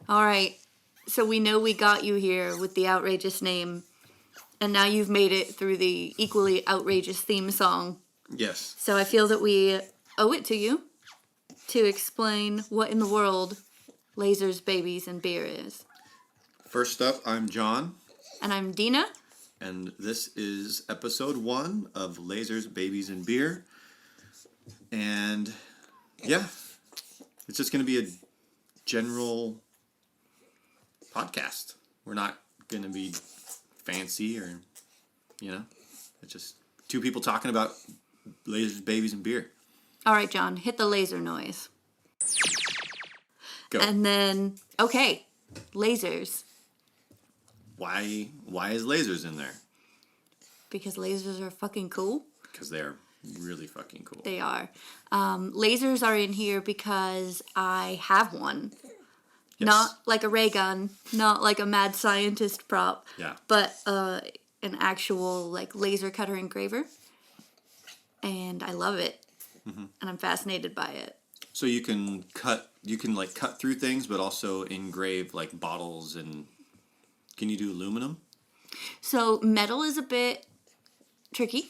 All right, so we know we got you here with the outrageous name, and now you've made it through the equally outrageous theme song. Yes. So I feel that we owe it to you to explain what in the world Lasers, Babies, and Beer is. First up, I'm John. And I'm Dina. And this is episode 1 of Lasers, Babies, and Beer. And yeah, it's just going to be a general podcast. We're not going to be fancy or, it's just two people talking about lasers, babies, and beer. All right, John, hit the laser noise. Go. And then, okay, lasers. Why is lasers in there? Because lasers are fucking cool. Because they're really fucking cool. They are. Lasers are in here because I have one. Yes. Not like a ray gun, not like a mad scientist prop. Yeah. But an actual like laser cutter engraver. And I love it. Mm-hmm. And I'm fascinated by it. So you can cut through things, but also engrave like bottles and. Can you do aluminum? So metal is a bit tricky.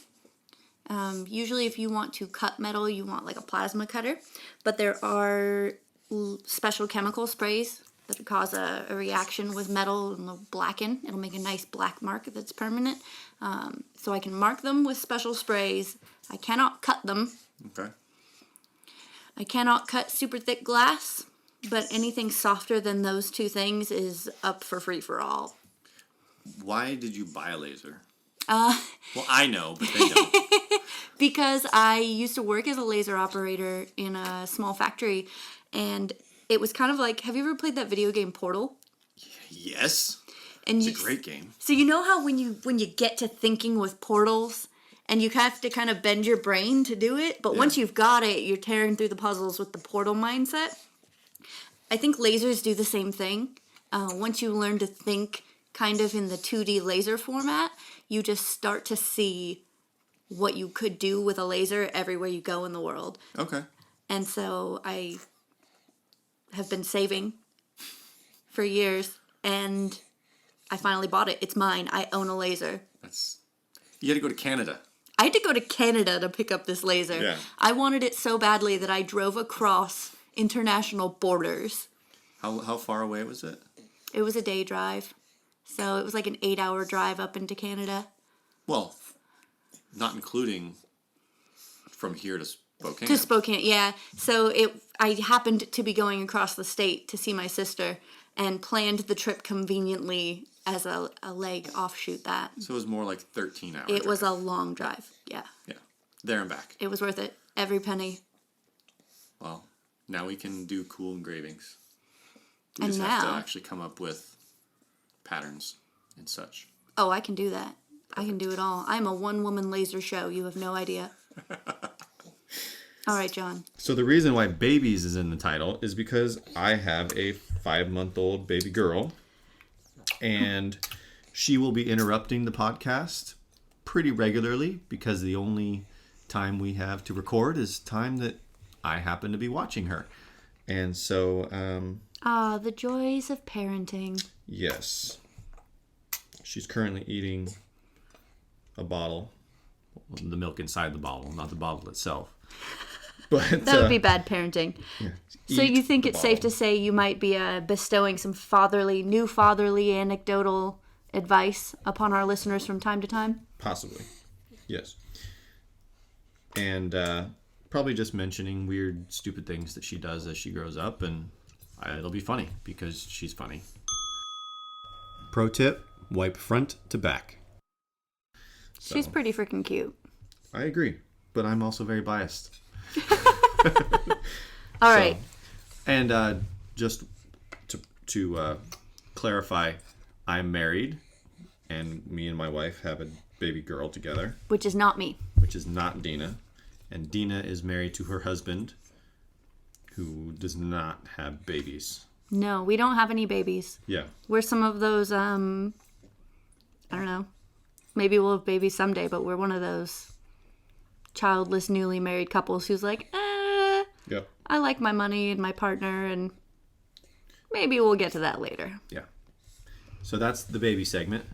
Usually if you want to cut metal, you want like a plasma cutter. But there are special chemical sprays that cause a reaction with metal and they'll blacken. It'll make a nice black mark that's permanent. So I can mark them with special sprays. I cannot cut them. Okay. I cannot cut super thick glass, but anything softer than those two things is up for free for all. Why did you buy a laser? Well, I know, but they don't. Because I used to work as a laser operator in a small factory, and it was kind of like, have you ever played that video game Portal? Yes. And it's a great game. So you know how when you get to thinking with portals, and you have to kind of bend your brain to do it, but once you've got it, you're tearing through the puzzles with the portal mindset. I think lasers do the same thing. Once you learn to think kind of in the 2D laser format, you just start to see what you could do with a laser everywhere you go in the world. Okay. And so I have been saving for years, and I finally bought it. It's mine. I own a laser. You had to go to Canada. I had to go to Canada to pick up this laser. Yeah. I wanted it so badly that I drove across international borders. How far away was it? It was a day drive. So it was like an 8-hour drive up into Canada. Well, not including from here to Spokane. To Spokane, yeah. So I happened to be going across the state to see my sister and planned the trip conveniently as a leg offshoot that. So it was more like 13 hours. It was a long drive, yeah. Yeah, there and back. It was worth it. Every penny. Well, now we can do cool engravings. We And just have to now- actually come up with patterns and such. Oh, I can do that. I can do it all. I'm a one-woman laser show. You have no idea. All right, John. So the reason why babies is in the title is because I have a 5-month-old baby girl, and she will be interrupting the podcast pretty regularly because the only time we have to record is time that I happen to be watching her. And so, The joys of parenting. yes, she's currently eating a bottle, the milk inside the bottle, not the bottle itself. But That would be bad parenting. yeah, So eat you think the it's safe to bottle. say you might be bestowing some new fatherly anecdotal advice upon our listeners from time to time? Possibly, yes. And probably just mentioning weird, stupid things that she does as she grows up, and it'll be funny because she's funny. Pro tip: wipe front to back. She's pretty freaking cute. I agree, but I'm also very biased. All right. And just to clarify, I'm married, and me and my wife have a baby girl together, Which is not me. which is not Dina. And Dina is married to her husband, who does not have babies. No, we don't have any babies. Yeah. We're some of those, I don't know. Maybe we'll have babies someday, but we're one of those childless, newly married couples who's like, Yep. I like my money and my partner, and maybe we'll get to that later. Yeah. So that's the baby segment.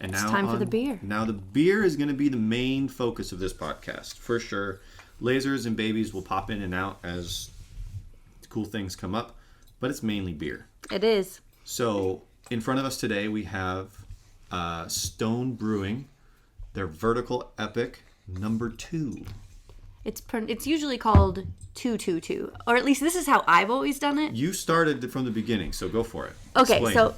And now time for the beer. Now the beer is going to be the main focus of this podcast, for sure. Lasers and babies will pop in and out as cool things come up, but it's mainly beer. It is. So in front of us today we have Stone Brewing, their Vertical Epic number 2. It's usually called 222, or at least this is how I've always done it. You started from the beginning, so go for it. Okay, Explain.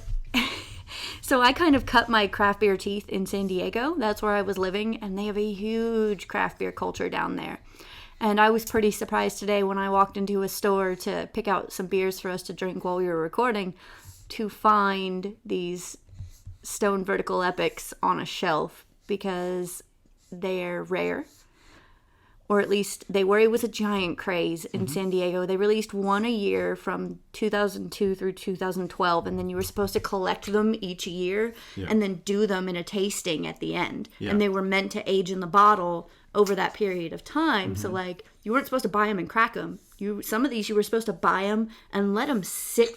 so I kind of cut my craft beer teeth in San Diego. That's where I was living, and they have a huge craft beer culture down there. And I was pretty surprised today when I walked into a store to pick out some beers for us to drink while we were recording to find these Stone Vertical Epics on a shelf because they're rare. Or at least they were. It was a giant craze in San Diego. They released one a year from 2002 through 2012, and then you were supposed to collect them each year and then do them in a tasting at the end. Yeah. And they were meant to age in the bottle over that period of time. So like you weren't supposed to buy them and crack them. Some of these you were supposed to buy them and let them sit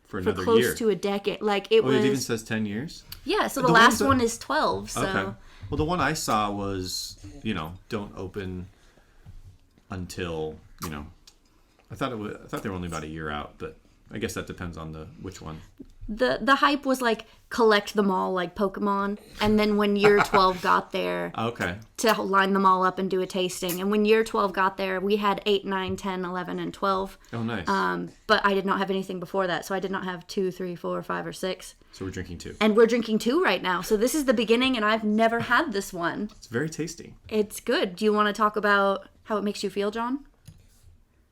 for for another close year. to a decade. Like it Oh, was. it even says 10 years? Yeah. So the The last ones that- one is 12. So. Okay. Well, the one I saw was, don't open until, I thought they were only about a year out, but I guess that depends on which one. The hype was like collect them all like Pokemon, and then when year 12 got there Okay. to line them all up and do a tasting, and when year 12 got there we had 8, 9, 10, 11, and 12, Oh, nice. but I did not have anything before that, so I did not have 2, 3, 4, 5, or 6, So we're drinking 2. and we're drinking 2 right now, so this is the beginning, and I've never had this one. It's very tasty. It's good. Do you want to talk about how it makes you feel, John?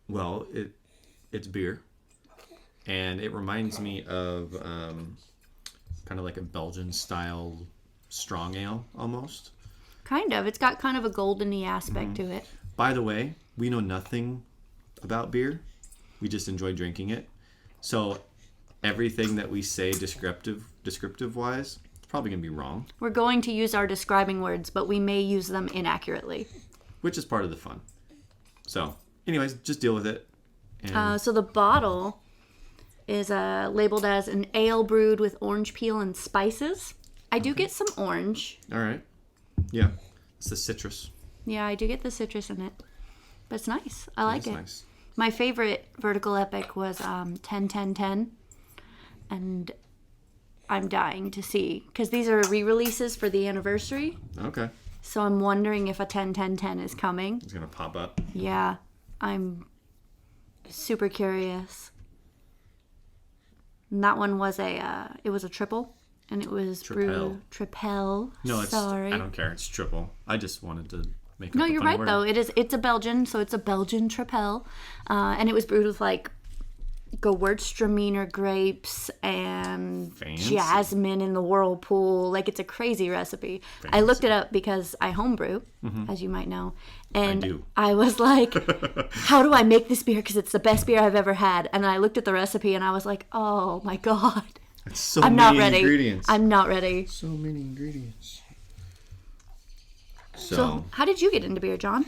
Well, it's beer. And it reminds me of kind of like a Belgian style strong ale almost. Kind of. It's got kind of a goldeny aspect to it. By the way, we know nothing about beer. We just enjoy drinking it. So everything that we say descriptive wise, it's probably going to be wrong, We're going to use our describing words, but we may use them inaccurately. which is part of the fun. So, anyways, just deal with it. And So the bottle is labeled as an ale brewed with orange peel and spices. I do get some orange. all right. Yeah. It's the citrus. Yeah, I do get the citrus in it. But it's nice. I like It's it. nice. My favorite Vertical Epic was 10-10-10. And I'm dying to see. Because these are re-releases for the anniversary. Okay. So I'm wondering if a 10-10-10 is coming. It's going to pop up. Yeah, I'm super curious. And that one was it was a triple, and it was brewed Tripel. No, it's sorry. I don't care. It's triple. I just wanted to make No, up a you're funny right word. though. It's a Belgian, so it's a Belgian Tripel, and it was brewed with like Gewürztraminer grapes and Fancy. jasmine in the whirlpool. Like it's a crazy recipe. I looked it up because I homebrew, as you might know, and do. I was like, "How do I make this beer? Because it's the best beer I've ever had." And I looked at the recipe and I was like, "Oh my god, It's so I'm many not ready. ingredients. I'm not ready." So many ingredients. So, how did you get into beer, John?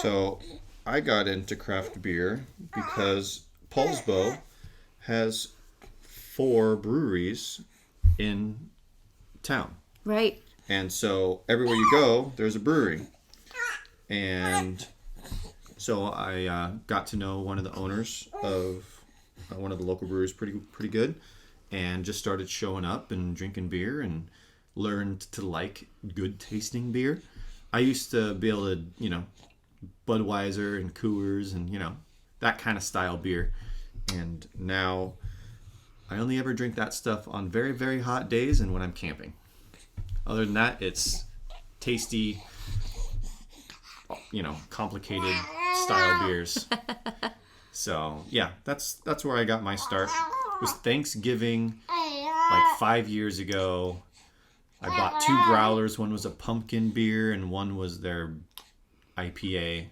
So I got into craft beer because Paulsbo has 4 breweries in town. Right. And so everywhere you go, there's a brewery. And so I got to know one of the owners of one of the local breweries pretty good, and just started showing up and drinking beer and learned to like good tasting beer. I used to be able to, Budweiser and Coors and, that kind of style beer. And now I only ever drink that stuff on very, very hot days and when I'm camping. Other than that, it's tasty, complicated style beers. So yeah, that's where I got my start. It was Thanksgiving, like 5 years ago. I bought 2 growlers. One was a pumpkin beer, and one was their IPA.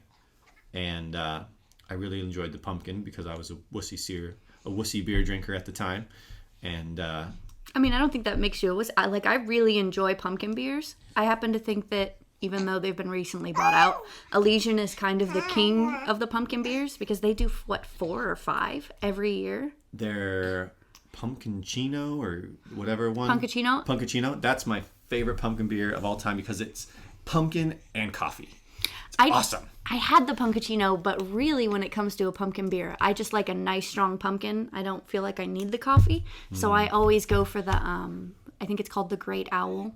And I really enjoyed the pumpkin because I was a wussy beer drinker at the time. And I mean, I don't think that makes you a wuss. I really enjoy pumpkin beers. I happen to think that even though they've been recently bought out, Elysian is kind of the king of the pumpkin beers because they do, 4 or 5 every year? their Pumpkinchino or whatever one. Punkachino? That's my favorite pumpkin beer of all time because it's pumpkin and coffee. Awesome. I had the Punkachino, but really when it comes to a pumpkin beer, I just like a nice strong pumpkin. I don't feel like I need the coffee. So I always go for the, I think it's called the Great Owl.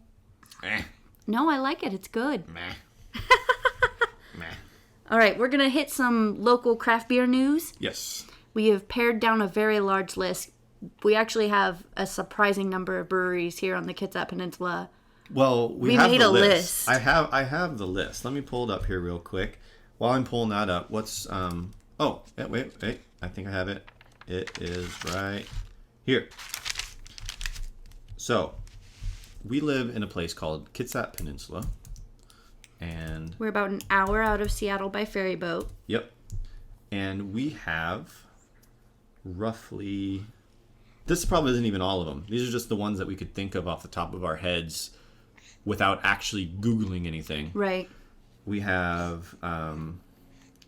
No, I like it. It's good. Meh. All right, we're going to hit some local craft beer news. Yes. We have pared down a very large list. We actually have a surprising number of breweries here on the Kitsap Peninsula. Well, we made the a list. I have the list. Let me pull it up here real quick. While I'm pulling that up, what's wait. I think I have it. It is right here. So, we live in a place called Kitsap Peninsula. And We're about an hour out of Seattle by ferry boat. yep. And we have roughly, this probably isn't even all of them. These are just the ones that we could think of off the top of our heads without actually Googling anything. Right. We have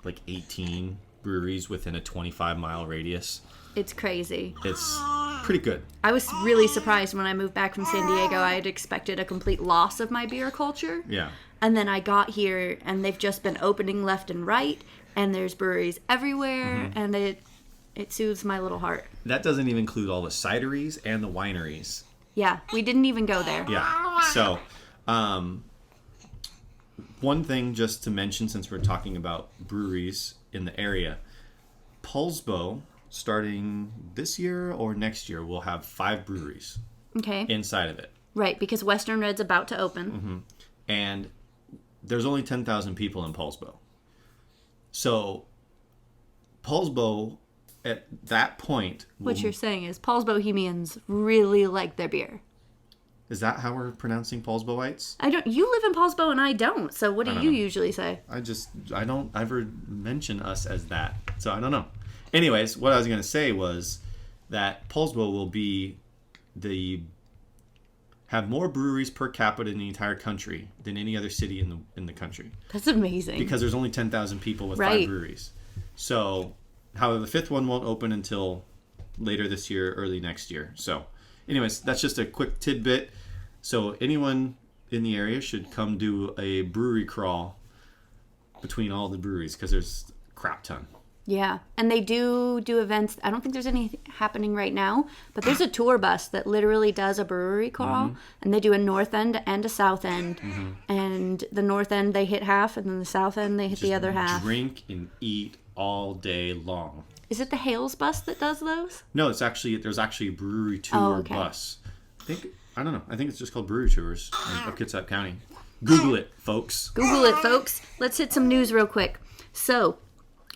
like 18 breweries within a 25-mile radius. It's crazy. It's pretty good. I was really surprised when I moved back from San Diego. I had expected a complete loss of my beer culture. Yeah. And then I got here, and they've just been opening left and right, and there's breweries everywhere, and it soothes my little heart. That doesn't even include all the cideries and the wineries. Yeah, we didn't even go there. Yeah. So, one thing just to mention since we're talking about breweries in the area, Poulsbo, starting this year or next year, will have 5 breweries Okay. inside of it. Right, because Western Red's about to open. And there's only 10,000 people in Poulsbo. So, Poulsbo, at that point... What you're saying is Paul's Bohemians really like their beer. Is that how we're pronouncing Poulsboites? You live in Paulsbo and I don't, so what do don't you know. usually say? I don't ever mention us as that. So, I don't know. Anyways, what I was going to say was that Poulsbo will have more breweries per capita in the entire country than any other city in the country. That's amazing. Because there's only 10,000 people with Right. 5 breweries. So, however, the 5th one won't open until later this year, early next year. So, anyways, that's just a quick tidbit. So, anyone in the area should come do a brewery crawl between all the breweries because there's a crap ton. Yeah, and they do events. I don't think there's any happening right now, but there's a tour bus that literally does a brewery crawl, and they do a north end and a south end. And the north end they hit half, and then the south end they hit the other half. Drink and eat all day long. Is it the Hales bus that does those? No, there's actually a brewery tour okay. bus. I don't know. I think it's just called Brewery Tours of Kitsap County. Google it, folks. Google it, folks. Let's hit some news real quick. So,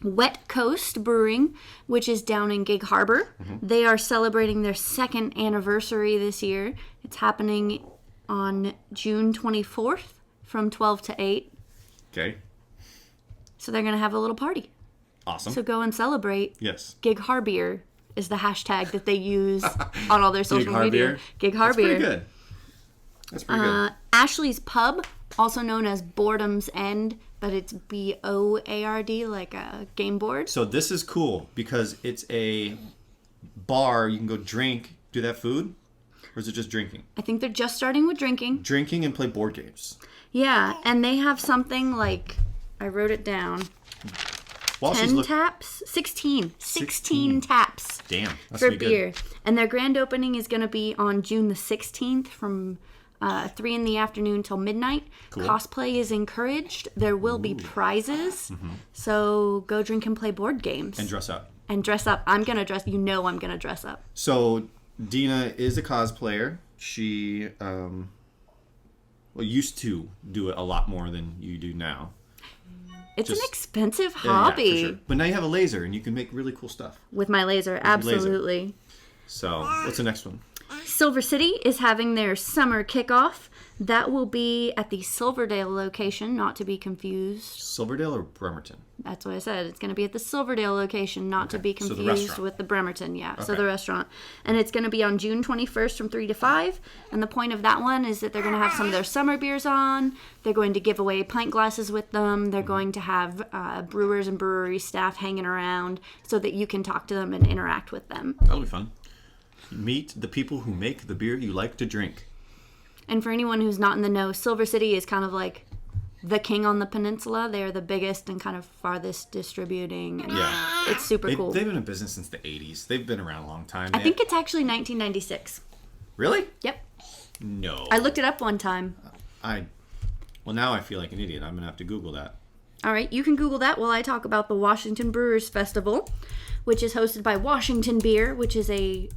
Wet Coast Brewing, which is down in Gig Harbor, they are celebrating their 2nd anniversary this year. It's happening on June 24th from 12 to 8. Okay. So they're going to have a little party. Awesome. So go and celebrate. Yes. Gig Harbier is the hashtag that they use on all their social media. Gig That's Harbier. pretty good. That's pretty good. Ashley's Pub, also known as Boredom's End, but it's BOARD, like a game board. So this is cool because it's a bar. You can go drink. Do that food? Or is it just drinking? I think they're just starting with drinking. Drinking and play board games. Yeah, and they have something like, I wrote it down, While 10 taps? 16. 16 taps Damn. That's for pretty beer. good. And their grand opening is going to be on June the 16th from 3 in the afternoon till midnight. Cool. Cosplay is encouraged. There will be prizes. So go drink and play board games. And dress up. And dress up. I'm going to dress. I'm going to dress up. So Dina is a cosplayer. She used to do it a lot more than you do now. It's an Just- expensive Yeah, hobby. for sure. But now you have a laser and you can make really cool stuff. With my laser, laser. absolutely. So, what's the next one? Silver City is having their summer kickoff. That will be at the Silverdale location, not to be confused. Silverdale or Bremerton? That's what I said. It's going to be at the Silverdale location, not to be So the confused restaurant. with the Bremerton. Yeah, so Okay. the restaurant. And it's going to be on June 21st from 3 to 5. And the point of that one is that they're going to have some of their summer beers on. They're going to give away pint glasses with them. They're going to have brewers and brewery staff hanging around so that you can talk to them and interact with them. That'll be fun. Meet the people who make the beer you like to drink. And for anyone who's not in the know, Silver City is kind of like the king on the peninsula. They are the biggest and kind of farthest distributing. And Yeah. it's super cool. They've been in business since the 80s. They've been around a long time. I think it's actually 1996. Really? Yep. No. I looked it up one time. Well, now I feel like an idiot. I'm going to have to Google that. All right, you can Google that while I talk about the Washington Brewers Festival, which is hosted by Washington Beer, which is a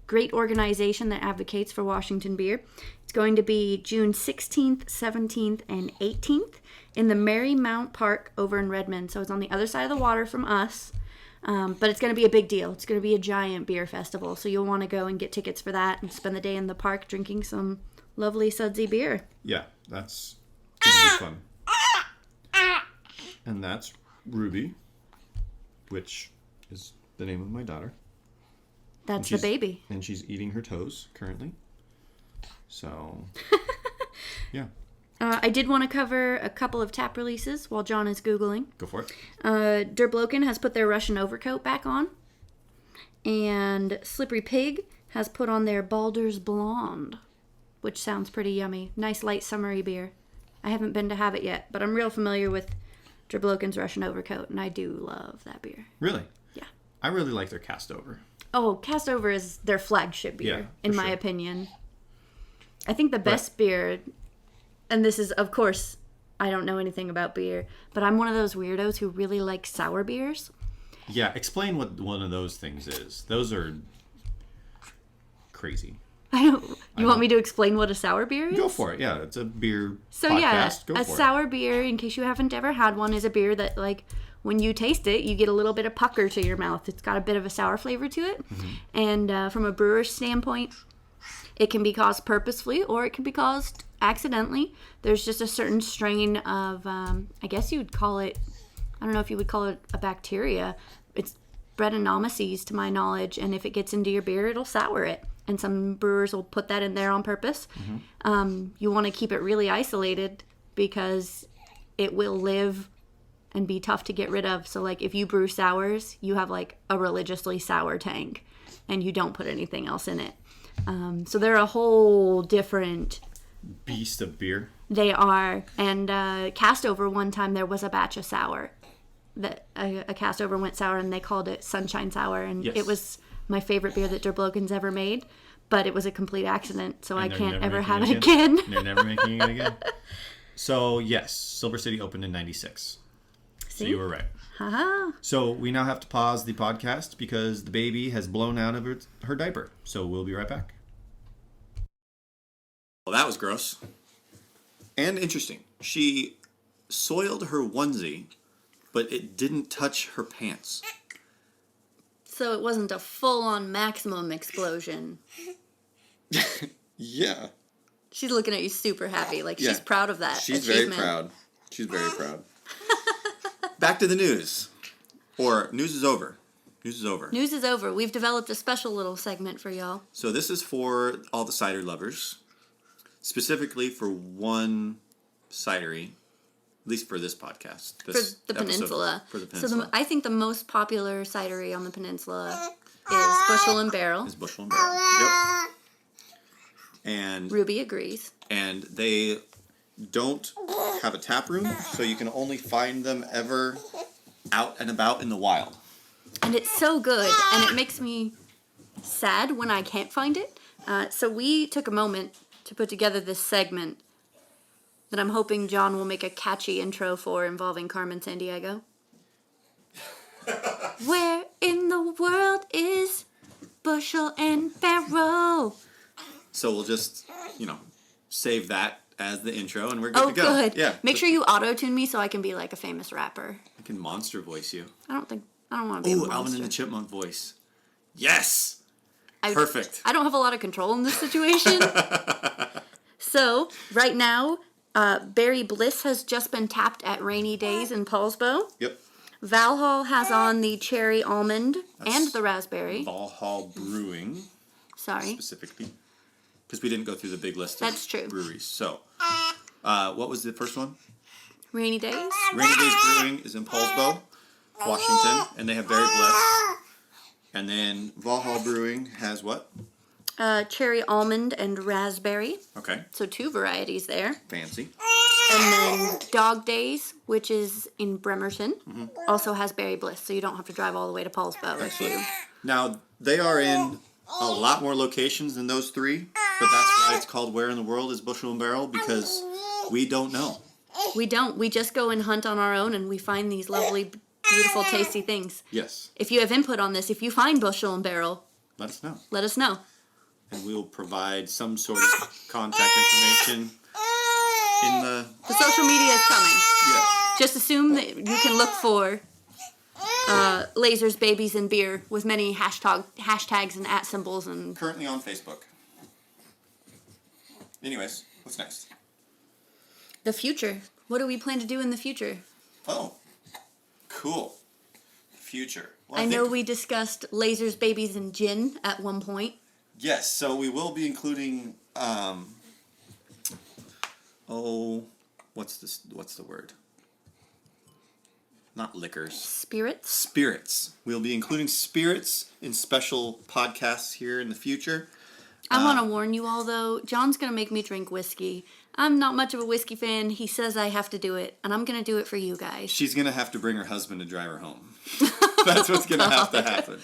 great organization that advocates for Washington beer. It's going to be June 16th, 17th, and 18th in the Marymount Park over in Redmond. So it's on the other side of the water from us. But it's going to be a big deal. It's going to be a giant beer festival. So you'll want to go and get tickets for that and spend the day in the park drinking some lovely sudsy beer. Yeah, that's going to be fun. And that's Ruby, which is the name of my daughter. That's the She's- baby. And she's eating her toes currently. So, yeah, I did want to cover a couple of tap releases while John is Googling. go for it. Der Bloken has put their Russian Overcoat back on. And Slippery Pig has put on their Baldur's Blonde, which sounds pretty yummy. Nice light summery beer. I haven't been to have it yet, but I'm real familiar with Der Bloken's Russian Overcoat, and I do love that beer. Really? Yeah. I really like their cast over. Oh, Cast Over is their flagship beer, Yeah, in for my sure. opinion. I think the best beer, and this is, of course, I don't know anything about beer, but I'm one of those weirdos who really like sour beers. Yeah, explain what one of those things is. Those are crazy. I don't. You want me to explain what a sour beer is? Go for it. Yeah, it's a beer So podcast. yeah, Go a for sour beer, in case you haven't ever had one, is a beer that, like, when you taste it, you get a little bit of pucker to your mouth. It's got a bit of a sour flavor to it. Mm-hmm. And from a brewer's standpoint, it can be caused purposefully or it can be caused accidentally. There's just a certain strain of, I guess you would call it, I don't know if you would call it a bacteria. It's Brettanomyces, to my knowledge, and if it gets into your beer, it'll sour it. And some brewers will put that in there on purpose. You want to keep it really isolated because it will live and be tough to get rid of. So, like, if you brew sours, you have, like, a religiously sour tank, and you don't put anything else in it. So they're a whole different... it. Beast of beer. They are. And Cast Over, one time, there was a batch of sour. That a Cast Over went sour, and they called it Sunshine Sour. And Yes. it was my favorite beer that Der Bloken's ever made. But it was a complete accident, so I And they're can't never ever making have it it again. They're never making it again. So, yes, Silver City opened in 96. So See? you were right. Haha. So we now have to pause the podcast because the baby has blown out of her diaper. So we'll be right back. Well, that was gross. And interesting. She soiled her onesie, but it didn't touch her pants. So it wasn't a full-on maximum explosion. Yeah. She's looking at you super happy, like Yeah. she's proud of that She's very achievement. proud. She's very proud. Back to the news. Or news is over. News is over. News is over. We've developed a special little segment for y'all. So this is for all the cider lovers. Specifically for one cidery. At least for this podcast. For This the episode peninsula. For the So peninsula. I think the most popular cidery on the peninsula is Bushel and Barrel. Is Bushel and Barrel. Yep. And Ruby agrees. they don't have a tap room, so you can only find them ever out and about in the wild. And it's so good, and it makes me sad when I can't find it. So we took a moment to put together this segment that I'm hoping John will make a catchy intro for involving Carmen Sandiego. Where in the world is Bushel and Barrel? So we'll just, save that as the intro, and we're good Oh, to go. good. Yeah. Make sure you auto-tune me so I can be like a famous rapper. I can monster voice you. I don't want to be a Ooh, monster. Alvin and the Chipmunk voice. Yes. I- Perfect. I don't have a lot of control in this situation. So, right now, Barry Bliss has just been tapped at Rainy Days in Paulsbo. Yep. Valhall has on the cherry almond and the raspberry. Valhall Brewing Sorry. specifically, because we didn't go through the big list of That's true. breweries. So, what was the first one? Rainy Days. Rainy Days Brewing is in Paulsbo, Washington, and they have Berry Bliss. And then Valhall Brewing has what? Cherry almond and raspberry. Okay, So 2 varieties there. fancy. And then Dog Days, which is in Bremerton, also has Berry Bliss, so you don't have to drive all the way to Paulsbo. Excellent. Now, they are in a lot more locations than those 3, but that's why it's called Where in the World is Bushel and Barrel, because we don't know. We don't. We just go and hunt on our own, and we find these lovely, beautiful, tasty things. Yes, If you have input on this, if you find Bushel and Barrel, let us know. let us know. And we will provide some sort of contact information in the... The social media is coming. Yes. Just assume that you can look for lasers, babies, and beer with many hashtags and @ symbols and Currently on Facebook. Anyways, what's next? the future. What do we plan to do in the future? Oh, cool. Future. Well, I know think- we discussed lasers, babies, and gin at one point. Yes, so we will be including, what's the word? Not liquors. Spirits. Spirits. We'll be including spirits in special podcasts here in the future. I want to warn you all, though. John's going to make me drink whiskey. I'm not much of a whiskey fan. He says I have to do it, and I'm going to do it for you guys. She's going to have to bring her husband to drive her home. That's what's going to have to happen.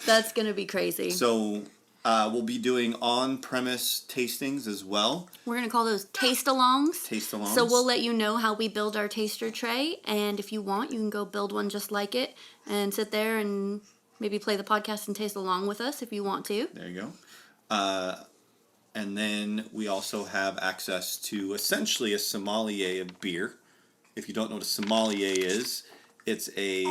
That's going to be crazy. So we'll be doing on-premise tastings as well. We're going to call those taste-alongs. Taste-alongs. So we'll let you know how we build our taster tray, and if you want, you can go build one just like it and sit there and maybe play the podcast and taste along with us if you want to. There you go. And then we also have access to essentially a sommelier of beer. If you don't know what a sommelier is, it's a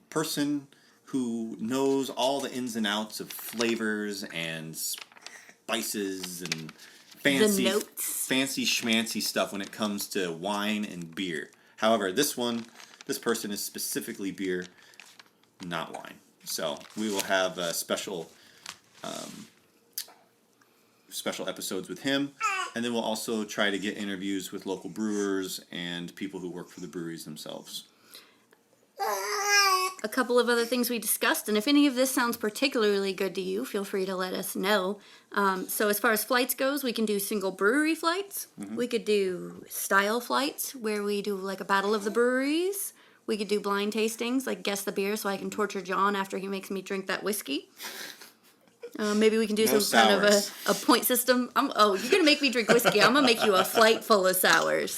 person who knows all the ins and outs of flavors and spices and fancy notes. fancy schmancy stuff when it comes to wine and beer. However, this person is specifically beer, not wine. So we will have a special episodes with him, and then we'll also try to get interviews with local brewers and people who work for the breweries themselves. A couple of other things we discussed, and if any of this sounds particularly good to you, feel free to let us know. So as far as flights goes, we can do single brewery flights. We could do style flights where we do like a battle of the breweries. We could do blind tastings, like guess the beer, so I can torture John after he makes me drink that whiskey. Maybe we can do No some kind of sours. a point system. You're going to make me drink whiskey. I'm going to make you a flight full of sours.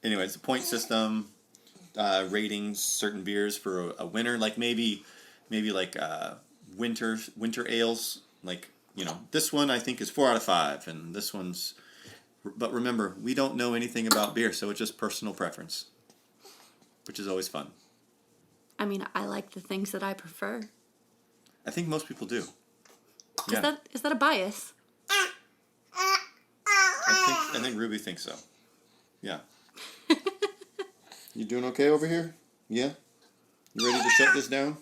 Anyways, the point system, rating certain beers for a winner, like maybe like winter ales, like, you know, this one I think is 4 out of 5, and this one's. But remember, we don't know anything about beer, so it's just personal preference, which is always fun. I mean, I like the things that I prefer. I think most people do. Is that a bias? I think Ruby thinks so. Yeah. You doing okay over here? Yeah? You ready to shut this down?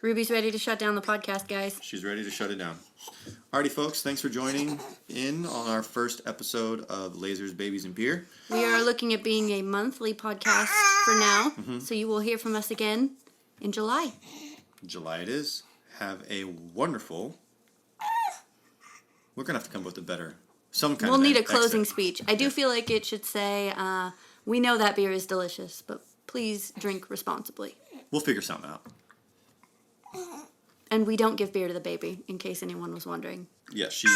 Ruby's ready to shut down the podcast, guys. She's ready to shut it down. Alrighty, folks, thanks for joining in on our first episode of Lasers, Babies, and Beer. We are looking at being a monthly podcast for now, so you will hear from us again in July. July it is. Have a wonderful... We're going to have to come up with a better... We'll need a exit. closing speech. I do feel like it should say, we know that beer is delicious, but please drink responsibly. We'll figure something out. And we don't give beer to the baby, in case anyone was wondering. Yeah, she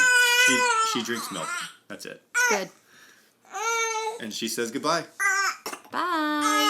drinks milk. That's it. Good. And she says goodbye. Bye.